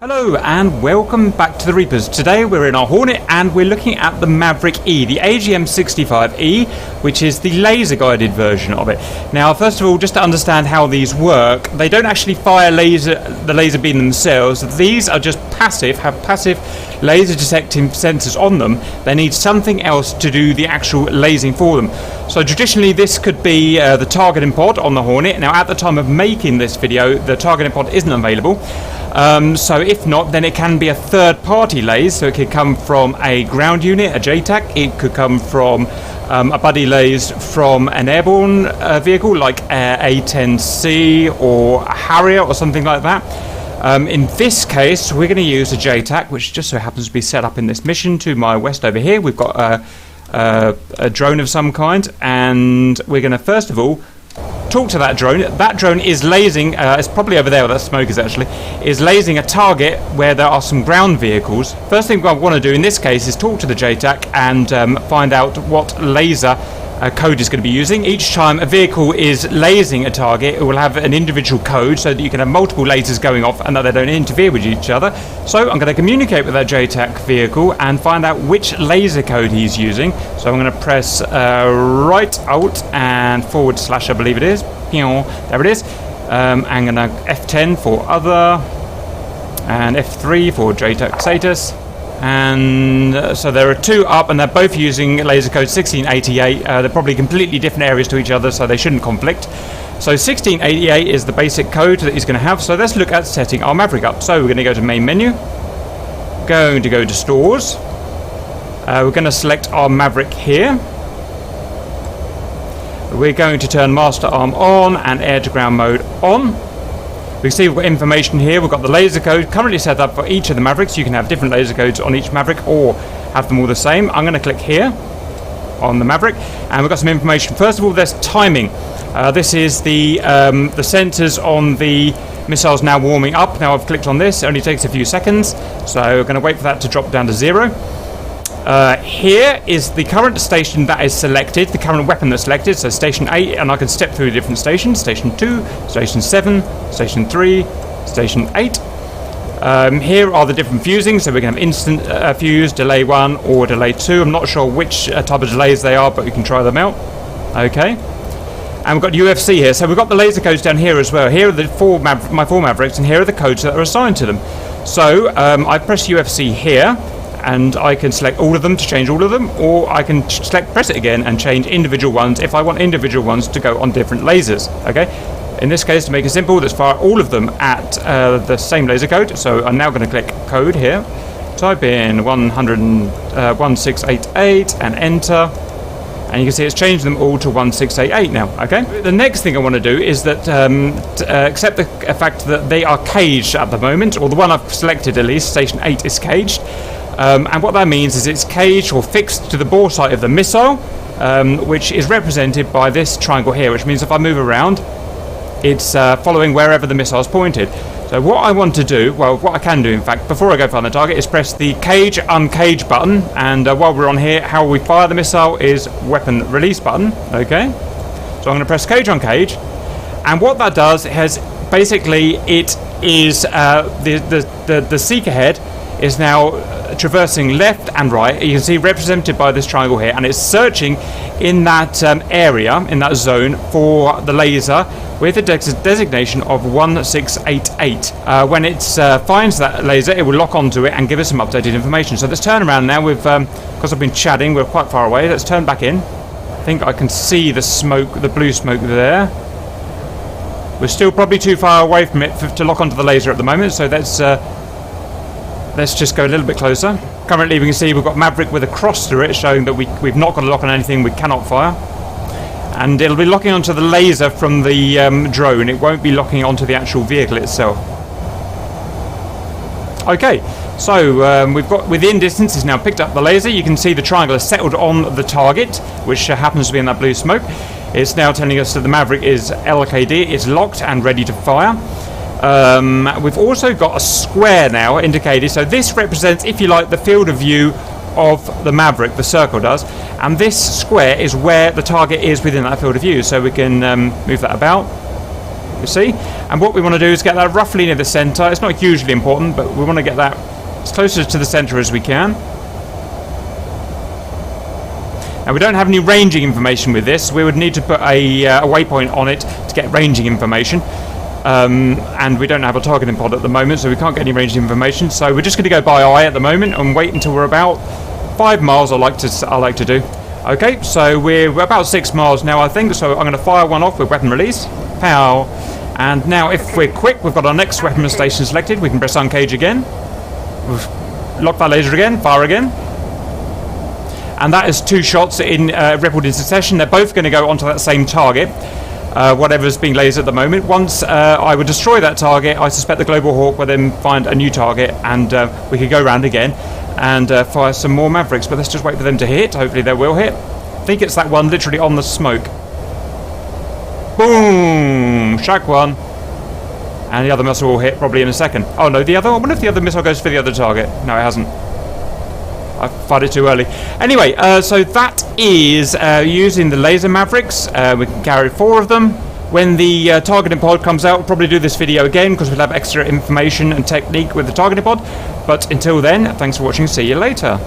Hello and welcome back to the Reapers. Today we're in our Hornet and we're looking at the Maverick E, the AGM-65E, which is the laser guided version of it. Now first of all, just to understand how these work, they don't actually fire the laser beam themselves. These are just have passive laser detecting sensors on them. They need something else to do the actual lasing for them. So traditionally this could be the targeting pod on the Hornet. Now at the time of making this video, the targeting pod isn't available. So if not, then it can be a third-party laser. So it could come from a ground unit, a jtac. It could come from a buddy laser from an airborne vehicle like FA-18C or a Harrier or something like that. In this case, we're going to use a jtac, which just so happens to be set up in this mission to my west over here. We've got a drone of some kind, and we're going to first of all talk to that drone. That drone is lasing, it's probably over there where that smoke is actually, is lasing a target where there are some ground vehicles. First thing I want to do in this case is talk to the jtac and find out what laser code is going to be using. Each time a vehicle is lasing a target, it will have an individual code so that you can have multiple lasers going off and that they don't interfere with each other. So I'm going to communicate with that jtac vehicle and find out which laser code he's using. So I'm going to press right alt and / I believe it is. There it is. I'm going to F10 for other and F3 for jtac status. And so there are two up and they're both using laser code 1688. They're probably completely different areas to each other, so they shouldn't conflict. So 1688 is the basic code that he's going to have. So let's look at setting our Maverick up. So we're going to go to main menu, going to go to stores. We're going to select our Maverick here. We're going to turn master arm on and air to ground mode on. We can see we've got information here. We've got the laser code currently set up for each of the Mavericks. You can have different laser codes on each Maverick or have them all the same. I'm going to click here on the Maverick and we've got some information. First of all, there's timing. This is the sensors on the missiles now warming up. Now I've clicked on this. It only takes a few seconds. So we're going to wait for that to drop down to 0. Here is the current station that is selected, the current weapon that's selected, so station 8, and I can step through the different stations, station 2, station 7, station 3, station 8. Here are the different fusing, so we can have instant fuse, delay 1 or delay 2. I'm not sure which type of delays they are, but you can try them out. Okay. And we've got UFC here, so we've got the laser codes down here as well. Here are the my four Mavericks, and here are the codes that are assigned to them. So I press UFC here, and I can select all of them to change all of them, or I can press it again and change individual ones if I want individual ones to go on different lasers. Okay, in this case, to make it simple, let's fire all of them at the same laser code. So I'm now going to click code here, type in 1688 and enter, and you can see it's changed them all to 1688 now. Okay, the next thing I want to do is that accept the fact that they are caged at the moment, or the one I've selected at least, station 8 is caged. And what that means is it's caged or fixed to the bore sight of the missile, which is represented by this triangle here, which means if I move around, it's following wherever the missile is pointed. So what I want to do, well, what I can do in fact, before I go find the target, is press the cage uncage button, and while we're on here, how we fire the missile is weapon release button. Okay, so I'm going to press cage uncage, and what that does is basically it is the seeker head is now traversing left and right. You can see represented by this triangle here, and it's searching in that area, in that zone, for the laser with a designation of 1688. When it finds that laser, it will lock onto it and give us some updated information. So let's turn around now. We've because I've been chatting, we're quite far away. Let's turn back in. I think I can see the smoke, the blue smoke there. We're still probably too far away from it to lock onto the laser at the moment, so let's just go a little bit closer. Currently we can see we've got Maverick with a cross through it, showing that we've not got a lock on anything, we cannot fire. And it'll be locking onto the laser from the drone. It won't be locking onto the actual vehicle itself. Okay, so we've got within distance, it's now picked up the laser. You can see the triangle has settled on the target, which happens to be in that blue smoke. It's now telling us that the Maverick is LKD, it's locked and ready to fire. We've also got a square now indicated, so this represents, if you like, the field of view of the Maverick, the circle does, and this square is where the target is within that field of view. So we can move that about, you see. And what we want to do is get that roughly near the centre. It's not hugely important, but we want to get that as close to the centre as we can. Now we don't have any ranging information with this. We would need to put a waypoint on it to get ranging information. And we don't have a targeting pod at the moment, so we can't get any ranging information. So we're just going to go by eye at the moment and wait until we're about 5 miles. I like to do. Okay, so we're about 6 miles now, I think. So I'm going to fire one off with weapon release. Pow! And now, if we're quick, we've got our next weapon station selected. We can press uncage again. Lock that laser again. Fire again. And that is 2 shots in rippled in succession. They're both going to go onto that same target, whatever's being lasered at the moment. Once I would destroy that target, I suspect the Global Hawk will then find a new target, and we could go round again and fire some more Mavericks. But let's just wait for them to hit. Hopefully they will hit. I think it's that one literally on the smoke. Boom! Shack one. And the other missile will hit probably in a second. Oh no, the other. I wonder if the other missile goes for the other target. No, it hasn't. I fired it too early. Anyway, so that is using the laser Mavericks. We can carry 4 of them. When the targeting pod comes out, we'll probably do this video again because we'll have extra information and technique with the targeting pod. But until then, thanks for watching. See you later.